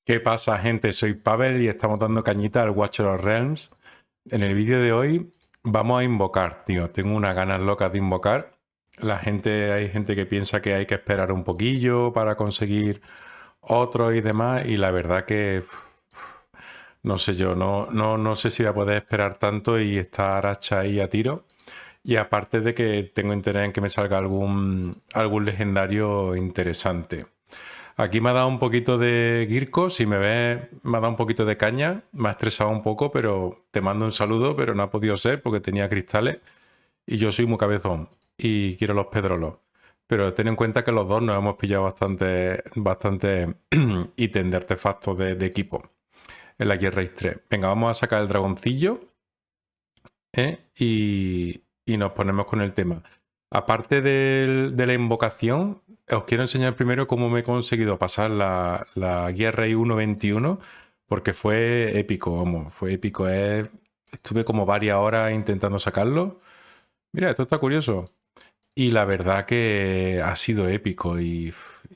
¿Qué pasa, gente? Soy Pavel y estamos dando cañita al Watcher of Realms. En el vídeo de hoy vamos a invocar, tío. Tengo unas ganas locas de invocar. Hay gente que piensa que hay que esperar un poquillo para conseguir otro y demás. Y la verdad que no sé yo, no sé si voy a poder esperar tanto y estar hacha ahí a tiro. Y aparte de que tengo interés en que me salga algún legendario interesante. Aquí me ha dado un poquito de Girko, si me ves, me ha dado un poquito de caña, me ha estresado un poco, pero te mando un saludo, pero no ha podido ser porque tenía cristales y yo soy muy cabezón y quiero los pedrolos. Pero ten en cuenta que los dos nos hemos pillado bastante ítem de artefactos de equipo en la Gear Race 3. Venga, vamos a sacar el dragoncillo y nos ponemos con el tema. Aparte de la invocación, os quiero enseñar primero cómo me he conseguido pasar la guía Rey 1.21, porque fue épico, vamos, fue épico. Estuve como varias horas intentando sacarlo. Mira, esto está curioso. Y la verdad que ha sido épico y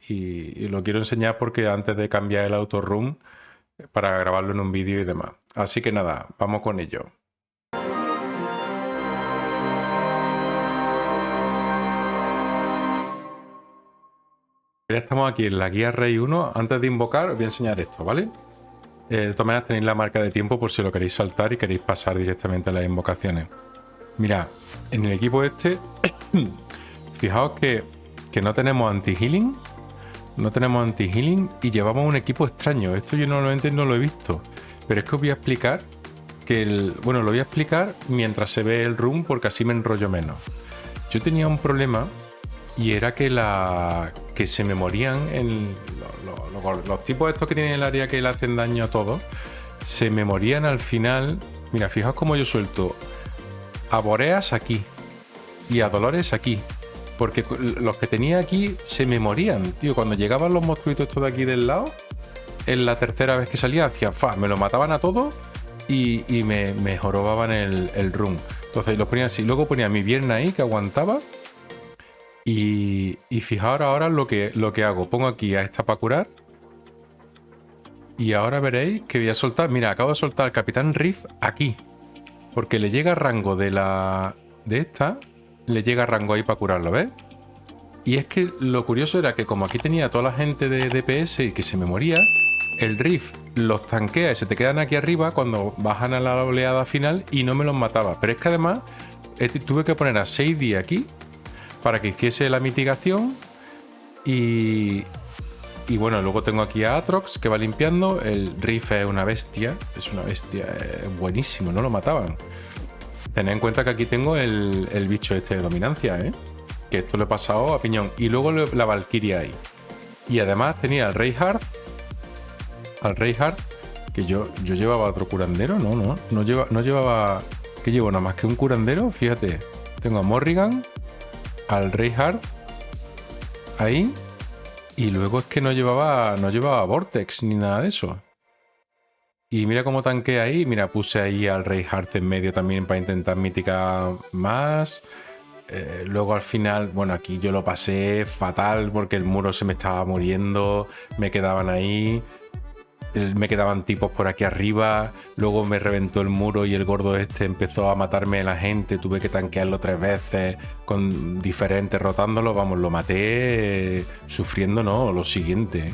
lo quiero enseñar porque antes de cambiar el autorun para grabarlo en un vídeo y demás. Así que nada, vamos con ello. Ya estamos aquí en la guía Rey 1. Antes de invocar os voy a enseñar esto, ¿vale? De todas maneras tenéis la marca de tiempo por si lo queréis saltar y queréis pasar directamente a las invocaciones. Mirad, en el equipo este, fijaos que no tenemos anti-healing. No tenemos anti-healing y llevamos un equipo extraño. Esto yo normalmente no lo he visto. Pero es que os voy a explicar bueno, lo voy a explicar mientras se ve el room porque así me enrollo menos. Yo tenía un problema y era que se me morían los tipos estos que tienen el área que le hacen daño a todos. Se me morían al final. Mira, fijaos cómo yo suelto a Boreas aquí y a Dolores aquí. Porque los que tenía aquí se me morían, tío. Cuando llegaban los monstruitos estos de aquí del lado, en la tercera vez que salía, hacían me lo mataban a todos y me jorobaban el run. Entonces los ponía así. Luego ponía mi pierna ahí que aguantaba. Y fijaos ahora lo que hago. Pongo aquí a esta para curar. Y ahora veréis que voy a soltar. Mira, acabo de soltar al Capitán Riff aquí. Porque le llega rango de esta. Le llega rango ahí para curarlo, ¿ves? Y es que lo curioso era que como aquí tenía a toda la gente de DPS y que se me moría, el Riff los tanquea y se te quedan aquí arriba cuando bajan a la oleada final y no me los mataba. Pero es que además tuve que poner a Sadie aquí para que hiciese la mitigación y bueno, luego tengo aquí a Atrox que va limpiando. El Riff es una bestia, es buenísimo, no lo mataban. Tened en cuenta que aquí tengo el bicho este de dominancia, que esto lo he pasado a piñón. Y luego la Valkyria ahí. Y además tenía al Reinhardt, que yo llevaba otro curandero, no llevaba. ¿Qué llevo? Nada más que un curandero, fíjate. Tengo a Morrigan, al Reinhardt ahí. Y luego es que no llevaba Vortex ni nada de eso. Y mira cómo tanqué ahí. Mira, puse ahí al Reinhardt en medio también para intentar mitigar más. Luego al final, bueno, aquí yo lo pasé fatal porque el muro se me estaba muriendo. Me quedaban ahí. Me quedaban tipos por aquí arriba. Luego me reventó el muro y el gordo este empezó a matarme a la gente. Tuve que tanquearlo 3 veces con diferentes rotándolo. Vamos, lo maté sufriendo, no, lo siguiente.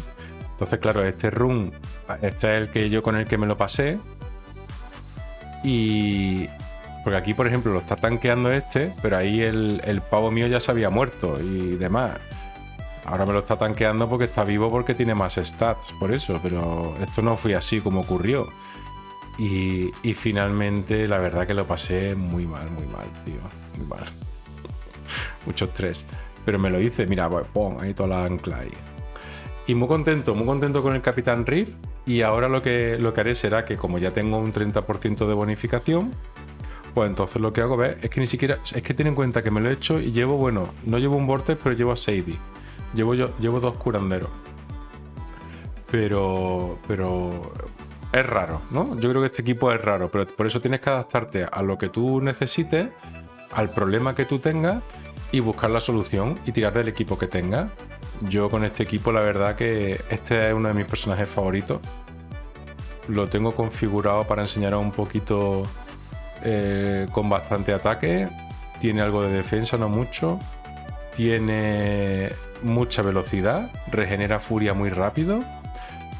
Entonces, claro, este run, este es con el que me lo pasé. Y porque aquí, por ejemplo, lo está tanqueando pero ahí el pavo mío ya se había muerto y demás. Ahora me lo está tanqueando porque está vivo porque tiene más stats, por eso. Pero esto no fue así como ocurrió. Y finalmente, la verdad que lo pasé muy mal, tío. Muy mal. Mucho estrés. Pero me lo hice, mira, pues pon ahí toda la ancla ahí. Y muy contento con el Capitán Riff. Y ahora lo que haré será que como ya tengo un 30% de bonificación, pues entonces lo que hago, ¿ves? Es que ni siquiera... Es que ten en cuenta que me lo he hecho y llevo, bueno, no llevo un Vortex, pero llevo a Sadie. Llevo 2 curanderos. Pero es raro, ¿no? Yo creo que este equipo es raro, pero por eso tienes que adaptarte a lo que tú necesites, al problema que tú tengas y buscar la solución y tirar del equipo que tengas. Yo con este equipo la verdad que este es uno de mis personajes favoritos lo tengo configurado para enseñaros un poquito con bastante ataque. Tiene algo de defensa, no mucho. Tiene mucha velocidad, regenera furia muy rápido.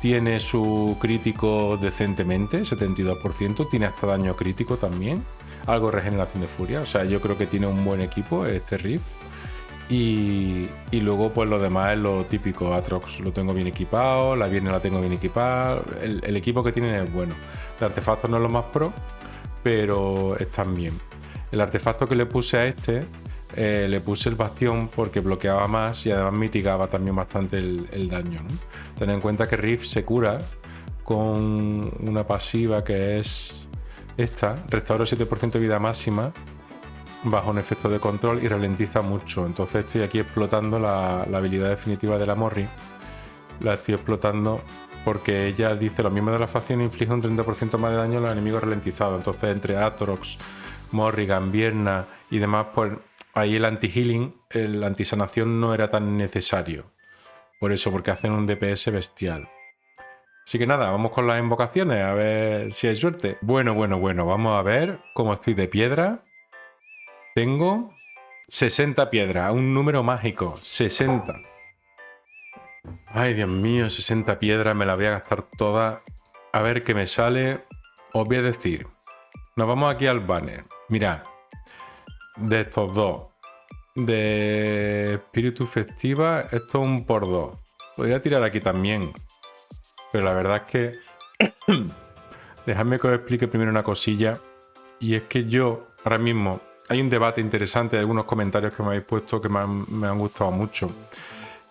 Tiene su crítico decentemente, 72%. Tiene hasta daño crítico también. Algo de regeneración de furia. O sea, yo creo que tiene un buen equipo este Riff. Y luego pues lo demás es lo típico. Atrox lo tengo bien equipado, la Viernes la tengo bien equipada. El equipo que tienen es bueno. El artefacto no es lo más pro, pero están bien. El artefacto que le puse a este, le puse el bastión porque bloqueaba más y además mitigaba también bastante el daño, ¿no? Ten en cuenta que Rift se cura con una pasiva que es esta, restaura 7% de vida máxima bajo un efecto de control y ralentiza mucho. Entonces estoy aquí explotando la habilidad definitiva de la Morri. La estoy explotando porque ella dice: los miembros de la facción infligen un 30% más de daño a los enemigos ralentizados. Entonces entre Atrox, Morrigan, Vierna y demás, pues ahí el anti-healing, el antisanación no era tan necesario. Por eso, porque hacen un DPS bestial. Así que nada, vamos con las invocaciones, a ver si hay suerte. Bueno, vamos a ver cómo estoy de piedra. Tengo 60 piedras, un número mágico, 60. Ay, Dios mío, 60 piedras, me las voy a gastar todas. A ver qué me sale. Os voy a decir, nos vamos aquí al banner. Mirad, de estos dos, de espíritu festiva, esto es un por 2. Podría tirar aquí también, pero la verdad es que dejadme que os explique primero una cosilla. Y es que yo, ahora mismo, hay un debate interesante de algunos comentarios que me habéis puesto que me han gustado mucho,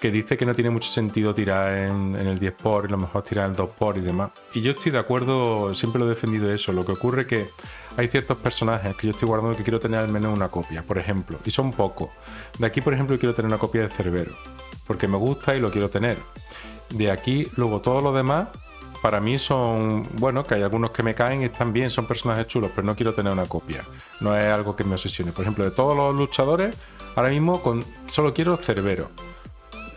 que dice que no tiene mucho sentido tirar en el 10 por y lo mejor tirar en el 2 por y demás. Y yo estoy de acuerdo, siempre lo he defendido eso. Lo que ocurre es que hay ciertos personajes que yo estoy guardando que quiero tener al menos una copia, por ejemplo, y son pocos. De aquí, por ejemplo, quiero tener una copia de Cerbero, porque me gusta y lo quiero tener. De aquí, luego todos los demás, para mí son, bueno, que hay algunos que me caen y están bien, son personajes chulos, pero no quiero tener una copia. No es algo que me obsesione. Por ejemplo, de todos los luchadores, ahora mismo solo quiero Cerbero.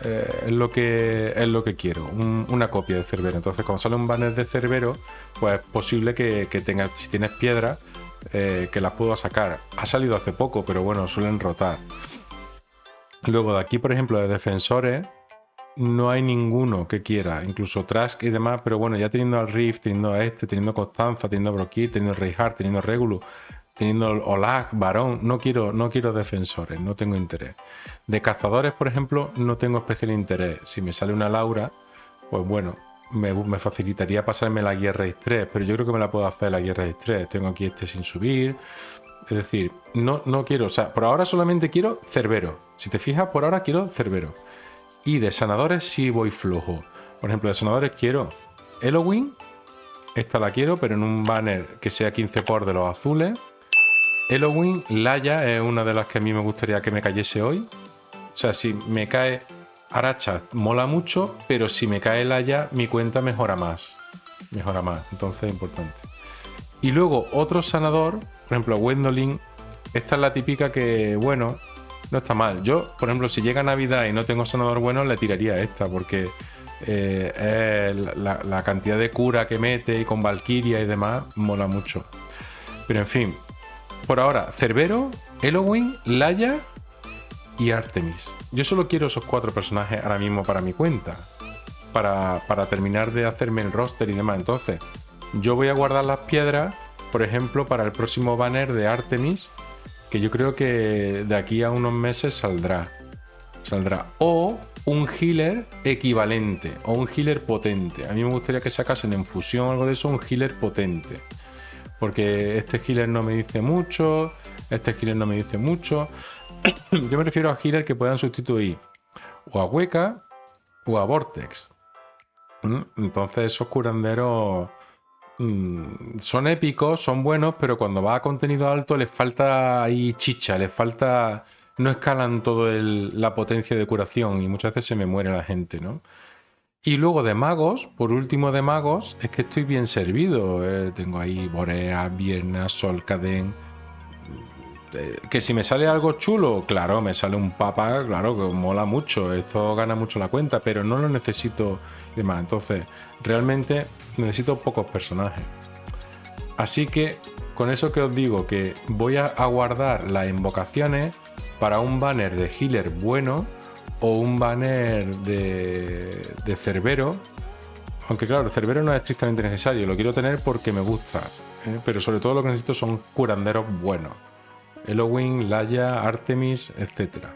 Es lo que quiero, una copia de Cerbero. Entonces, cuando sale un banner de Cerbero, pues es posible que tengas, si tienes piedras, que las puedo sacar. Ha salido hace poco, pero bueno, suelen rotar. Luego de aquí, por ejemplo, de defensores, no hay ninguno que quiera, incluso Trask y demás, pero bueno, ya teniendo al Rift, teniendo a este, teniendo Constanza, teniendo a Brokir, teniendo a Reinhardt, teniendo a Regulus, teniendo Olag, Barón, no quiero defensores, no tengo interés. De cazadores, por ejemplo, no tengo especial interés. Si me sale una Laura, pues bueno, me facilitaría pasarme la guía Raid 3, pero yo creo que me la puedo hacer la guía Raid 3. Tengo aquí este sin subir. Es decir, no quiero, o sea, por ahora solamente quiero Cerbero. Si te fijas, por ahora quiero Cerbero. Y de sanadores sí voy flojo. Por ejemplo, de sanadores quiero Elowyn. Esta la quiero, pero en un banner que sea 15 por de los azules. Elowyn, Laia es una de las que a mí me gustaría que me cayese hoy. O sea, si me cae Aracha, mola mucho, pero si me cae Laia, mi cuenta mejora más. Mejora más, entonces es importante. Y luego otro sanador, por ejemplo, Gwendolyn. Esta es la típica que, bueno, no está mal. Yo, por ejemplo, si llega Navidad y no tengo sanador bueno, le tiraría a esta, porque la cantidad de cura que mete y con Valkyria y demás mola mucho. Pero en fin, por ahora, Cerbero, Elowyn, Laia y Artemis. Yo solo quiero esos 4 personajes ahora mismo para mi cuenta, para terminar de hacerme el roster y demás. Entonces, yo voy a guardar las piedras, por ejemplo, para el próximo banner de Artemis, que yo creo que de aquí a unos meses saldrá. O un healer equivalente, o un healer potente. A mí me gustaría que sacasen en fusión o algo de eso, un healer potente. Porque este healer no me dice mucho, este healer no me dice mucho. Yo me refiero a healer que puedan sustituir o a Weka o a Vortex. Entonces esos curanderos son épicos, son buenos, pero cuando va a contenido alto les falta ahí chicha, les falta... No escalan toda la potencia de curación y muchas veces se me muere la gente, ¿no? Y luego de magos, por último de magos, es que estoy bien servido. Tengo ahí Borea, Vierna, Solcaden. Que si me sale algo chulo, claro, me sale un papa, claro, que mola mucho, esto gana mucho la cuenta, pero no lo necesito y demás. Entonces, realmente necesito pocos personajes. Así que, con eso que os digo, que voy a guardar las invocaciones para un banner de healer bueno o un banner de Cerbero. Aunque claro, el Cerbero no es estrictamente necesario, lo quiero tener porque me gusta, pero sobre todo lo que necesito son curanderos buenos. Elowen, Laia, Artemis, etc.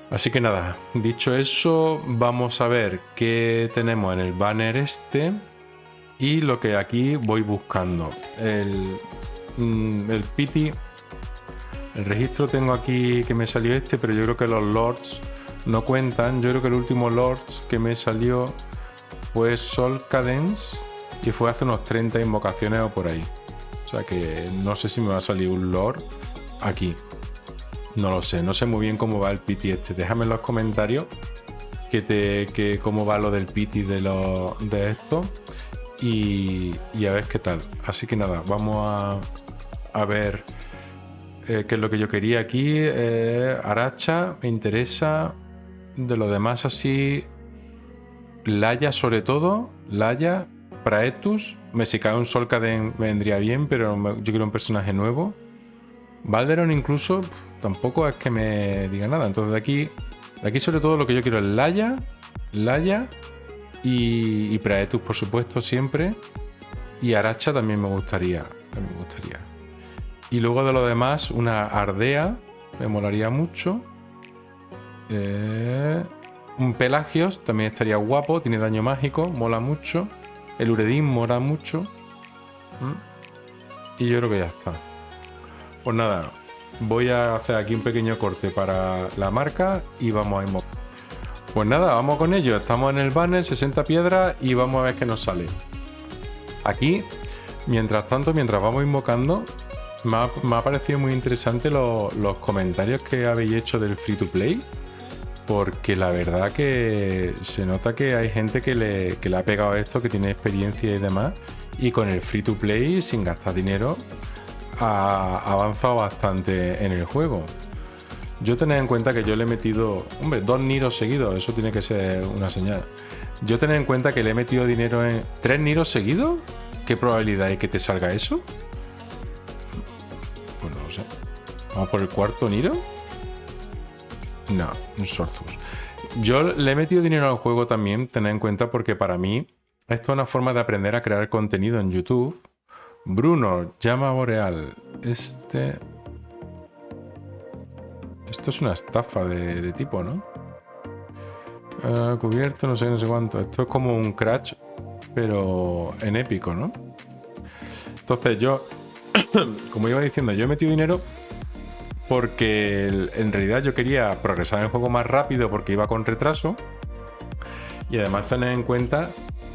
Así que nada, dicho eso, vamos a ver qué tenemos en el banner este y lo que aquí voy buscando. El pity, el registro tengo aquí que me salió este, pero yo creo que los lords no cuentan. Yo creo que el último lords que me salió fue Sol Cadence y fue hace unos 30 invocaciones o por ahí. O sea que no sé si me va a salir un lord aquí. No lo sé, no sé muy bien cómo va el pity este. Déjame en los comentarios cómo va lo del pity de esto y a ver qué tal. Así que nada, vamos a ver qué es lo que yo quería aquí. Aracha, me interesa. De lo demás así, Laia sobre todo, Laia, Praetus. Si cae un Sol Cadence me vendría bien, pero yo quiero un personaje nuevo. Valderon incluso tampoco es que me diga nada. Entonces de aquí sobre todo lo que yo quiero es Laia y Praetus, por supuesto, siempre. Y Aracha también me gustaría. Y luego de lo demás, una Ardea me molaría mucho. Un Pelagios también estaría guapo, tiene daño mágico, mola mucho. El Uredin mola mucho. Y yo creo que ya está. Pues nada, voy a hacer aquí un pequeño corte para la marca y vamos a invocar. Pues nada, vamos con ello. Estamos en el banner, 60 piedras y vamos a ver qué nos sale. Aquí, mientras tanto, mientras vamos invocando, me ha parecido muy interesante los comentarios que habéis hecho del free to play. Porque la verdad que se nota que hay gente que le ha pegado esto, que tiene experiencia y demás. Y con el free to play, sin gastar dinero, ha avanzado bastante en el juego. Yo tened en cuenta que yo le he metido, 2 Niros seguidos, eso tiene que ser una señal. Yo tened en cuenta que le he metido dinero en 3 Niros seguidos. ¿Qué probabilidad hay que te salga eso? Pues no lo sé. Vamos por el cuarto Niro. No, un Sorthus. Yo le he metido dinero al juego también, tened en cuenta, porque para mí esto es una forma de aprender a crear contenido en YouTube. Bruno, llama boreal. Esto es una estafa de tipo, ¿no? Cubierto, no sé cuánto. Esto es como un crash, pero en épico, ¿no? Entonces yo, como iba diciendo, yo he metido dinero porque en realidad yo quería progresar en el juego más rápido porque iba con retraso. Y además tener en cuenta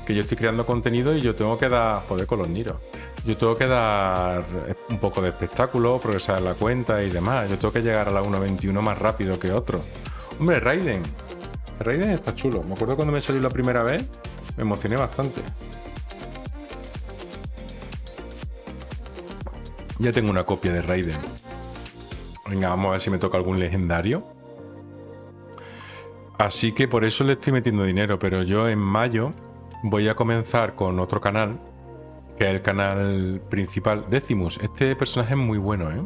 que yo estoy creando contenido y yo tengo que dar, joder, con los Niros. Yo tengo que dar un poco de espectáculo, progresar la cuenta y demás. Yo tengo que llegar a la 1.21 más rápido que otros. Hombre, Raiden. Raiden está chulo. Me acuerdo cuando me salió la primera vez, me emocioné bastante. Ya tengo una copia de Raiden. Venga, vamos a ver si me toca algún legendario. Así que por eso le estoy metiendo dinero, pero yo en mayo voy a comenzar con otro canal, que es el canal principal, Decimus. Este personaje es muy bueno, ¿eh?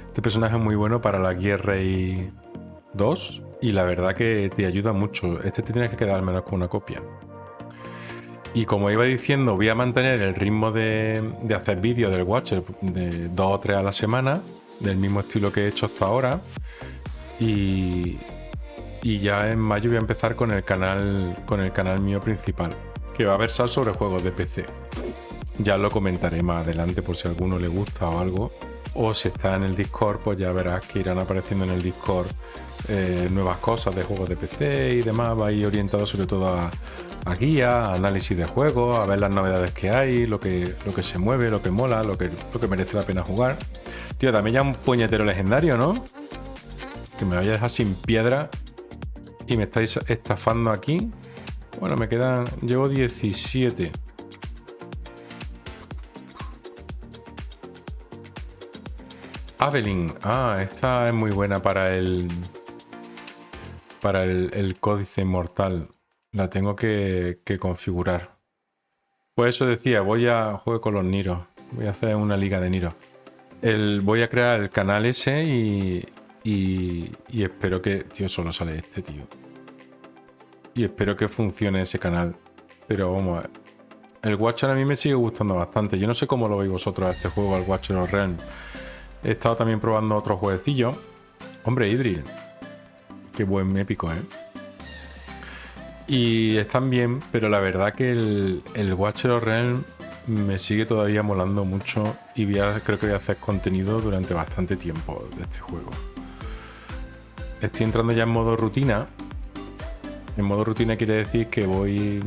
Este personaje es muy bueno para la Gear Ray 2 y la verdad que te ayuda mucho. Este te tienes que quedar al menos con una copia. Y como iba diciendo, voy a mantener el ritmo de hacer vídeos del Watcher de 2 o 3 a la semana, del mismo estilo que he hecho hasta ahora. Y ya en mayo voy a empezar con el canal mío principal, que va a versar sobre juegos de PC. Ya lo comentaré más adelante por si a alguno le gusta o algo. O si está en el Discord, pues ya verás que irán apareciendo en el Discord nuevas cosas de juegos de PC y demás. Va a ir orientado sobre todo a guías, a análisis de juegos, a ver las novedades que hay, lo que se mueve, lo que mola, lo que merece la pena jugar. Tío, también ya un puñetero legendario, ¿no? Que me vaya a dejar sin piedra y me estáis estafando aquí. Bueno, me quedan... Llevo 17. Avelin. Ah, esta es muy buena para el códice inmortal. La tengo que configurar. Pues eso decía, voy a jugar con los Niros. Voy a hacer una liga de Niros. Voy a crear el canal ese y espero que... Tío, solo sale este, tío. Y espero que funcione ese canal. Pero vamos, el Watcher a mí me sigue gustando bastante. Yo no sé cómo lo veis vosotros a este juego, al Watcher of Realms. He estado también probando otros jueguecillos. Hombre, Idril. Qué buen épico, ¿eh? Y están bien, pero la verdad que el Watcher of Realms me sigue todavía molando mucho y creo que voy a hacer contenido durante bastante tiempo de este juego. Estoy entrando ya en modo rutina. En modo rutina quiere decir que voy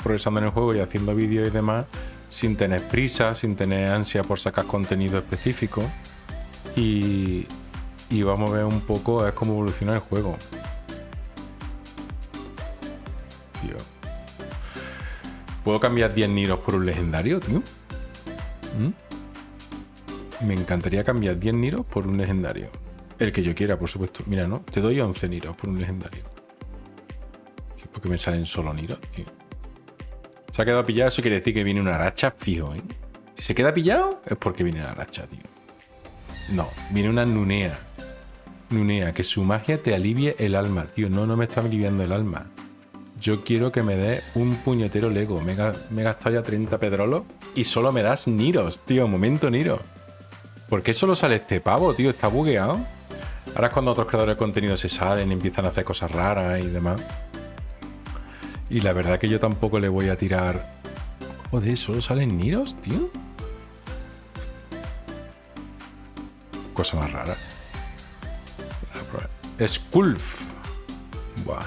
progresando en el juego y haciendo vídeos y demás sin tener prisa, sin tener ansia por sacar contenido específico. Y vamos a ver un poco es cómo evoluciona el juego. Tío. ¿Puedo cambiar 10 Niros por un legendario, tío? Me encantaría cambiar 10 Niros por un legendario. El que yo quiera, por supuesto. Mira, ¿no? Te doy 11 Niros por un legendario. Tío, ¿por qué me salen solo Niros, tío? Se ha quedado pillado, eso quiere decir que viene una racha fijo, ¿eh? Si se queda pillado, es porque viene la racha, tío. No, viene una Nunea. Nunea, que su magia te alivie el alma. Tío, no me está aliviando el alma. Yo quiero que me dé un puñetero Lego. Me he gastado ya 30 pedrolos y solo me das Niros, tío. Momento Niros. ¿Por qué solo sale este pavo, tío? Está bugueado. Ahora es cuando otros creadores de contenido se salen y empiezan a hacer cosas raras y demás. Y la verdad que yo tampoco le voy a tirar... Joder, ¿solo salen Niros, tío? Cosa más rara. Skulf. Buah.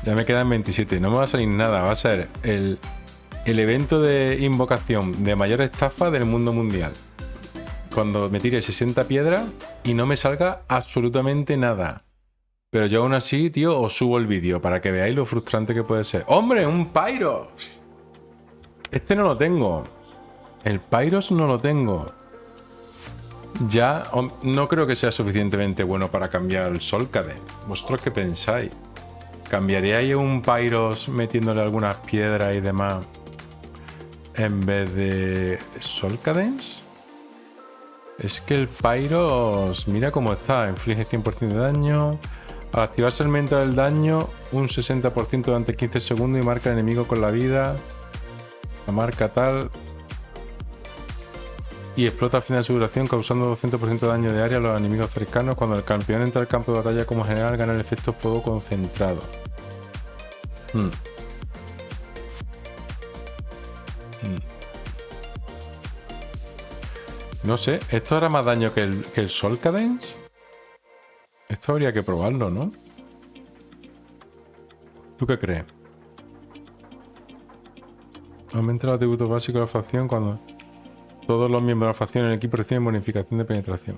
Ya me quedan 27. No me va a salir nada. Va a ser el evento de invocación de mayor estafa del mundo mundial. Cuando me tire 60 piedras y no me salga absolutamente nada. Pero yo aún así, tío, os subo el vídeo para que veáis lo frustrante que puede ser. ¡Hombre! ¡Un Pyros! Este no lo tengo. El Pyros no lo tengo. Ya no creo que sea suficientemente bueno para cambiar el Solcade. ¿Vosotros qué pensáis? ¿Cambiaríais un Pyros metiéndole algunas piedras y demás en vez de Solcadens? Es que el Pyros, mira cómo está, inflige 100% de daño. Al activarse el aumento del daño, un 60% durante 15 segundos y marca al enemigo con la vida. La marca tal. Y explota al final de su duración, causando 200% de daño de área a los enemigos cercanos. Cuando el campeón entra al campo de batalla como general, gana el efecto fuego concentrado. No sé, ¿esto hará más daño que el Sol Cadence? Esto habría que probarlo, ¿no? ¿Tú qué crees? Aumenta el atributo básico de la facción cuando todos los miembros de la facción en el equipo reciben bonificación de penetración.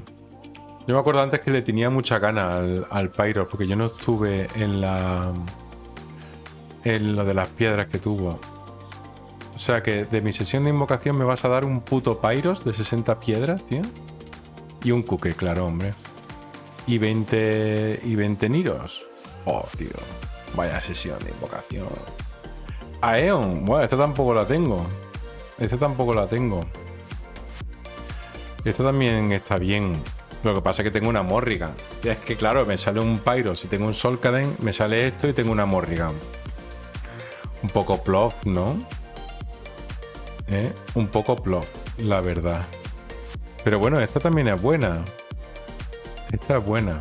Yo me acuerdo antes que le tenía mucha gana al Pyros, porque yo no estuve en lo de las piedras que tuvo. O sea que de mi sesión de invocación me vas a dar un puto Pyros de 60 piedras, tío. Y un Kuke, claro, hombre. Y 20 Niros. Oh, tío. Vaya sesión de invocación. Aeon. Bueno, esta tampoco la tengo. Esta tampoco la tengo. Esto también está bien. Lo que pasa es que tengo una Morrigan. Es que claro, me sale un Pyros y tengo un Solcaden, me sale esto y tengo una Morrigan. Un poco plof, ¿no? Un poco plof, la verdad. Pero bueno, esta también es buena. Esta es buena.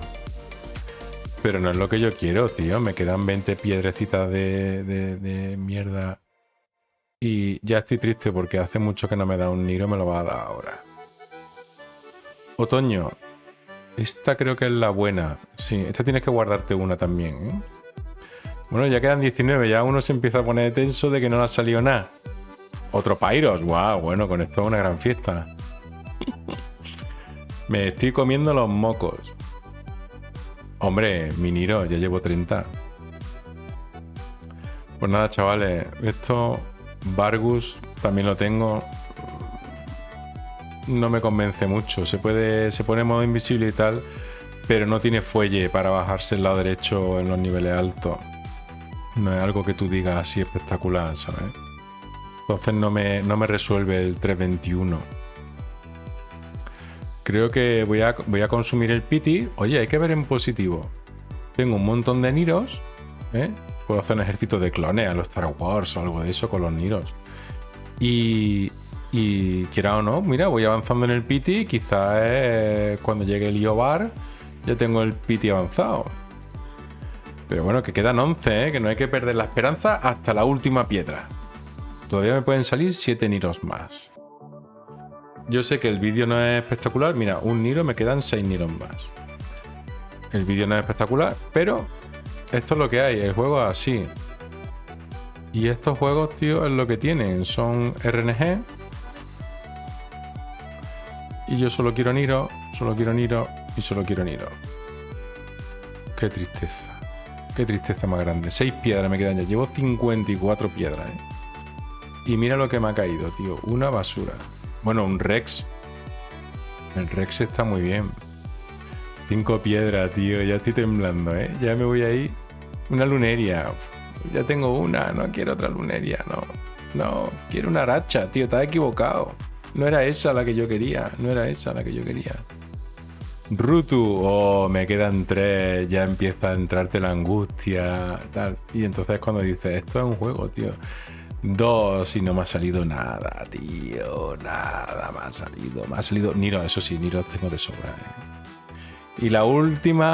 Pero no es lo que yo quiero, tío. Me quedan 20 piedrecitas de mierda. Y ya estoy triste porque hace mucho que no me da un Niro, me lo va a dar ahora. Otoño. Esta creo que es la buena. Sí, esta tienes que guardarte una también, ¿eh? Bueno, ya quedan 19. Ya uno se empieza a poner tenso de que no le ha salido nada. Otro Pyros. Guau, bueno, con esto es una gran fiesta. Me estoy comiendo los mocos. Hombre, mi Niro, ya llevo 30. Pues nada, chavales. Esto, Vargus, también lo tengo. no me convence mucho. Se pone en modo invisible y tal, pero no tiene fuelle para bajarse el lado derecho en los niveles altos. No es algo que tú digas así espectacular, ¿sabes? Entonces no me resuelve el 321. Creo que voy a consumir el pity. Oye, hay que ver en positivo. Tengo un montón de Niros, ¿eh? Puedo hacer un ejército de clones a los Star Wars o algo de eso con los Niros. Y quiera o no, mira, voy avanzando en el pity. Quizás cuando llegue el Iobar ya tengo el pity avanzado. Pero bueno, que quedan 11, ¿eh? Que no hay que perder la esperanza hasta la última piedra. Todavía me pueden salir 7 Niros más. Yo sé que el vídeo no es espectacular. Mira, un Niro, me quedan 6 Niros más. El vídeo no es espectacular, pero esto es lo que hay. El juego es así. Y estos juegos, tío, es lo que tienen. Son RNG. Y yo solo quiero Niro, solo quiero Niro y solo quiero Niro. Qué tristeza. Qué tristeza más grande. 6 piedras me quedan ya. Llevo 54 piedras, ¿eh? Y mira lo que me ha caído, tío. Una basura. Bueno, un Rex. El Rex está muy bien. 5 piedras, tío. Ya estoy temblando, ¿eh? Ya me voy ahí. Una luneria. Uf, ya tengo una. No quiero otra luneria. No. Quiero una aracha, tío. Estás equivocado. No era esa la que yo quería. No era esa la que yo quería. Rutu. Oh, me quedan 3. Ya empieza a entrarte la angustia. Tal. Y entonces cuando dices, esto es un juego, tío. 2 y no me ha salido nada, tío. Nada me ha salido. Me ha salido Niro, eso sí, Niro tengo de sobra, ¿eh? Y la última...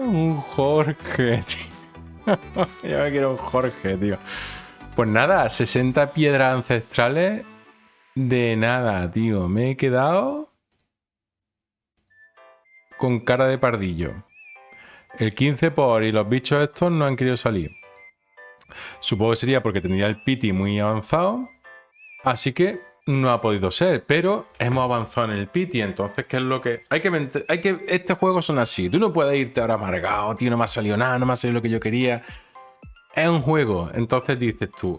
Un Jorge, tío. Yo me quiero un Jorge, tío. Pues nada, 60 piedras ancestrales de nada, tío. Me he quedado con cara de pardillo. El 15 por y los bichos estos no han querido salir. Supongo que sería porque tendría el pity muy avanzado. Así que no ha podido ser. Pero hemos avanzado en el pity. Entonces, ¿qué es lo que...? Estos juegos son así. Tú no puedes irte ahora amargado. Tío, no me ha salido nada. No me ha salido lo que yo quería. Es un juego. Entonces dices tú,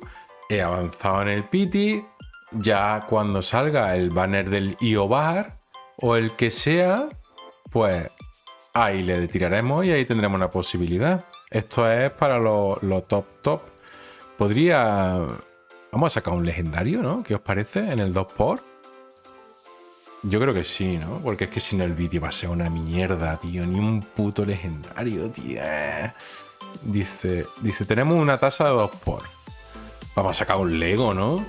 he avanzado en el pity. Ya cuando salga el banner del Iobar o el que sea, pues... ahí le tiraremos y ahí tendremos una posibilidad. Esto es para los top. Podría... Vamos a sacar un legendario, ¿no? ¿Qué os parece? En el 2x. Yo creo que sí, ¿no? Porque es que si no el vídeo va a ser una mierda, tío. Ni un puto legendario, tío. Dice, tenemos una tasa de 2x. Vamos a sacar un Lego, ¿no?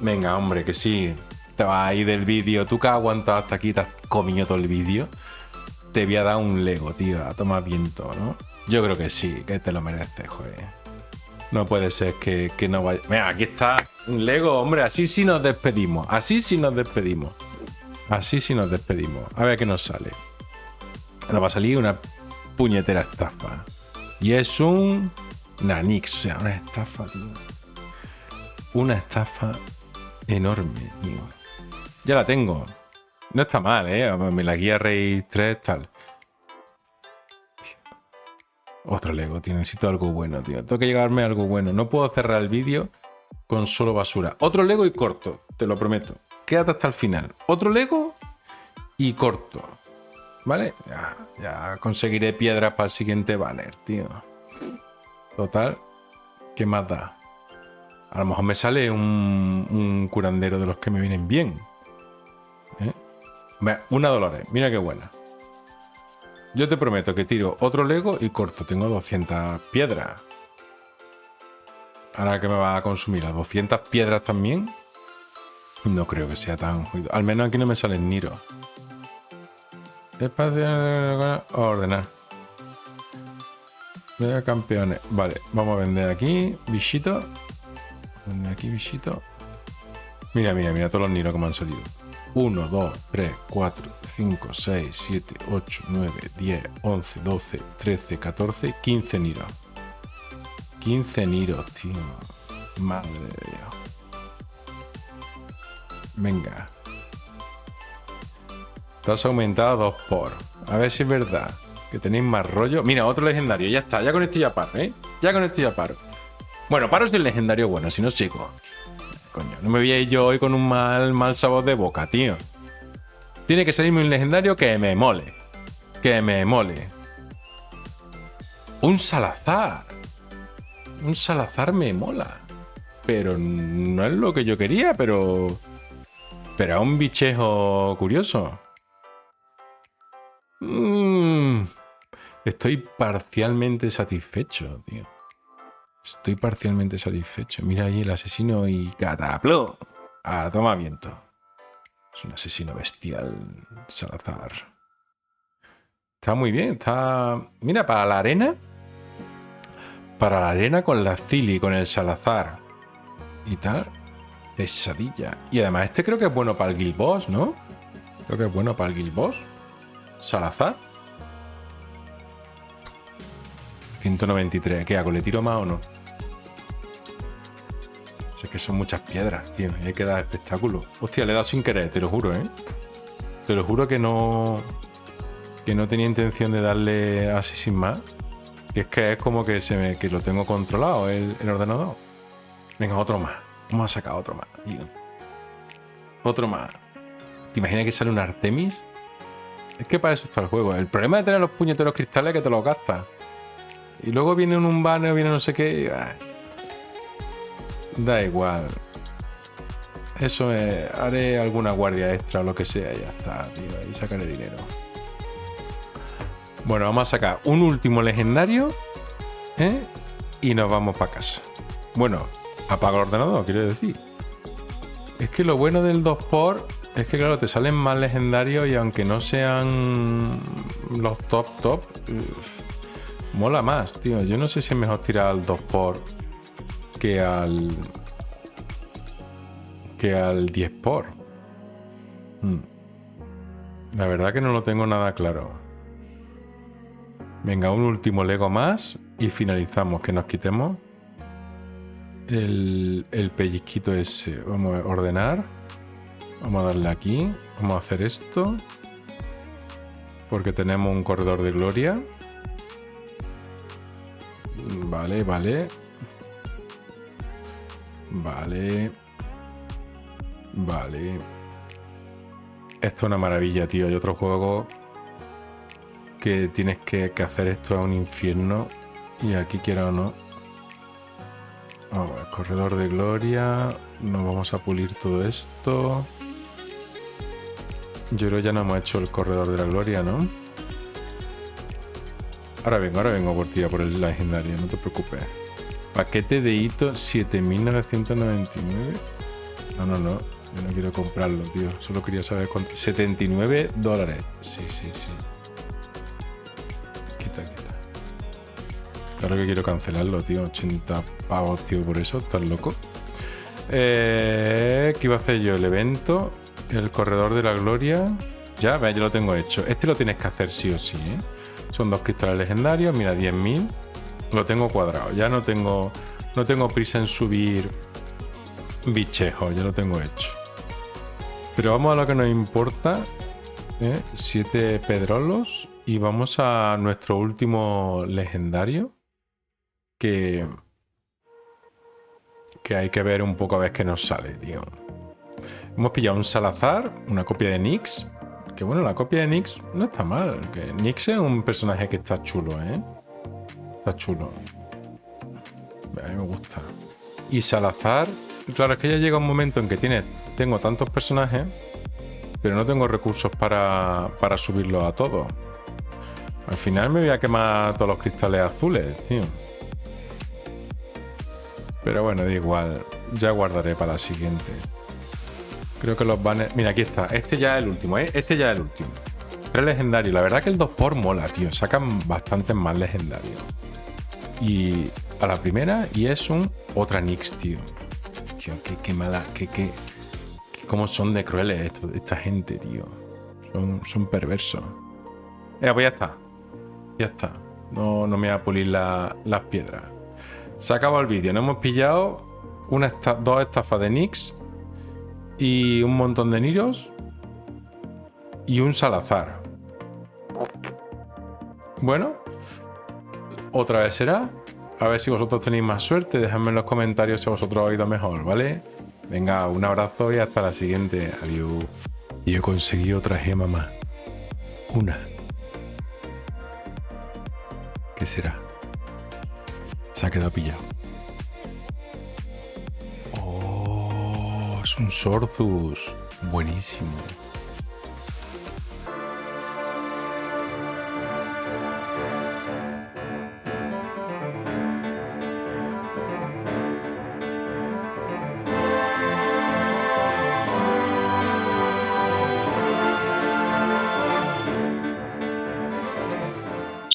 Venga, hombre, que sí. Te vas ahí del vídeo. Tú que has aguantado hasta aquí, te has comido todo el vídeo. Te voy a dar un Lego, tío, a tomar viento, ¿no? Yo creo que sí, que te lo mereces, joder. No puede ser que no vaya... Mira, aquí está un Lego, hombre, así sí nos despedimos. Así sí nos despedimos. Así sí nos despedimos. A ver qué nos sale. Nos va a salir una puñetera estafa. Y es un Nanix, o sea, una estafa, tío. Una estafa enorme, tío. Ya la tengo. No está mal, ¿eh? Me la guía Rey 3, tal. Otro Lego, tío. Necesito algo bueno, tío. Tengo que llegarme a algo bueno. No puedo cerrar el vídeo con solo basura. Otro Lego y corto, te lo prometo. Quédate hasta el final. Otro Lego y corto. ¿Vale? Ya conseguiré piedras para el siguiente banner, tío. Total. ¿Qué más da? A lo mejor me sale un curandero de los que me vienen bien. ¿Eh? Una Dolores, mira qué buena. Yo te prometo que tiro otro Lego y corto. Tengo 200 piedras. Ahora que me va a consumir las 200 piedras también. No creo que sea tan jodido. Al menos aquí no me salen Niro. Espacio. Ordenar. Veo campeones. Vale, vamos a vender aquí. Bichito. Vender aquí, bichito. Mira todos los Niro que me han salido. 1, 2, 3, 4, 5, 6, 7, 8, 9, 10, 11, 12, 13, 14, 15 Niros. 15 Niros, tío. Madre de Dios. Venga. Te has aumentado 2 por. A ver si es verdad. Que tenéis más rollo. Mira, otro legendario. Ya está. Ya con esto ya paro, ¿eh? Ya con esto ya paro. Bueno, paro si el legendario bueno. Si no, chico. coño. No me voy a ir yo hoy con un mal sabor de boca, tío. Tiene que salirme un legendario que me mole. Que me mole. Un Salazar. Un Salazar me mola. Pero no es lo que yo quería, pero es un bichejo curioso. Estoy parcialmente satisfecho, tío. Estoy parcialmente satisfecho. Mira ahí el asesino y cataplo. A toma viento. Es un asesino bestial, Salazar. Está muy bien, está... Mira, para la arena... Para la arena con la Zili, con el Salazar y tal. Pesadilla. Y además este creo que es bueno para el Guild Boss, ¿no? Creo que es bueno para el Guild Boss. Salazar. 193. ¿Qué hago? ¿Le tiro más o no? Es que son muchas piedras, tío. Hay que dar espectáculo. Hostia, le he dado sin querer, te lo juro, ¿eh? Te lo juro que no... Que no tenía intención de darle así sin más. Y es que es como que que lo tengo controlado el ordenador. Venga, otro más. Vamos a sacar otro más, tío. Otro más. ¿Te imaginas que sale un Artemis? Es que para eso está el juego. El problema de tener los puñeteros cristales es que te los gastas. Y luego viene un banner, viene no sé qué. Da igual. Eso es. Haré alguna guardia extra o lo que sea y ya está, tío. Y sacaré dinero. Bueno, vamos a sacar un último legendario. Y nos vamos para casa. Bueno, apago el ordenador, quiero decir. Es que lo bueno del 2x es que, claro, te salen más legendarios y aunque no sean los top, mola más, tío. Yo no sé si es mejor tirar al 2x que al 10x. La verdad que no lo tengo nada claro. Venga, un último Lego más y finalizamos. Que nos quitemos el pellizquito ese. Vamos a ordenar. Vamos a darle aquí. Vamos a hacer esto. Porque tenemos un corredor de gloria. Vale. Vale. Esto es una maravilla, tío. Hay otro juego que tienes que hacer esto a un infierno. Y aquí, quiera o no. Vamos a ver, corredor de gloria. Nos vamos a pulir todo esto. Yo creo que ya no hemos hecho el corredor de la gloria, ¿no? Ahora vengo por ti, por el legendario, no te preocupes. Paquete de hito 7999. No. Yo no quiero comprarlo, tío. Solo quería saber cuánto. $79. Sí. Quita. Claro que quiero cancelarlo, tío. 80 pavos, tío, por eso. ¿Estás loco? ¿Qué iba a hacer yo? El evento. El corredor de la gloria. Ya lo tengo hecho. Este lo tienes que hacer sí o sí, ¿eh? Son 2 cristales legendarios. Mira, 10.000. Lo tengo cuadrado. Ya no tengo prisa en subir bichejos. Ya lo tengo hecho. Pero vamos a lo que nos importa. 7 pedrolos. Y vamos a nuestro último legendario. Que hay que ver un poco a ver qué nos sale, tío. Hemos pillado un Salazar, una copia de Nyx. Que bueno, la copia de Nyx no está mal. Que Nyx es un personaje que está chulo, ¿eh? Está chulo. A mí me gusta. Y Salazar, claro, es que ya llega un momento en que tengo tantos personajes, pero no tengo recursos para subirlos a todos. Al final me voy a quemar todos los cristales azules, tío. Pero bueno, da igual. Ya guardaré para la siguiente. Creo que los banners... Mira, aquí está. Este ya es el último, ¿eh? Este ya es el último. 3 legendarios. La verdad que el 2x mola, tío. Sacan bastantes más legendarios. Y a la primera, y es otra Nyx, tío. Tío, qué mala... Cómo son de crueles esta gente, tío. Son perversos. Pues ya está. Ya está. No me voy a pulir las piedras. Se ha acabado el vídeo. Nos hemos pillado 2 estafas de Nyx y un montón de Niros y un Salazar. Bueno, otra vez será. A ver si vosotros tenéis más suerte. Dejadme en los comentarios si vosotros habéis ido mejor, ¿vale? Venga, un abrazo y hasta la siguiente. Adiós. Y he conseguido otra gema más. Una. ¿Qué será? Se ha quedado pillado. Oh, es un Sorzus. Buenísimo.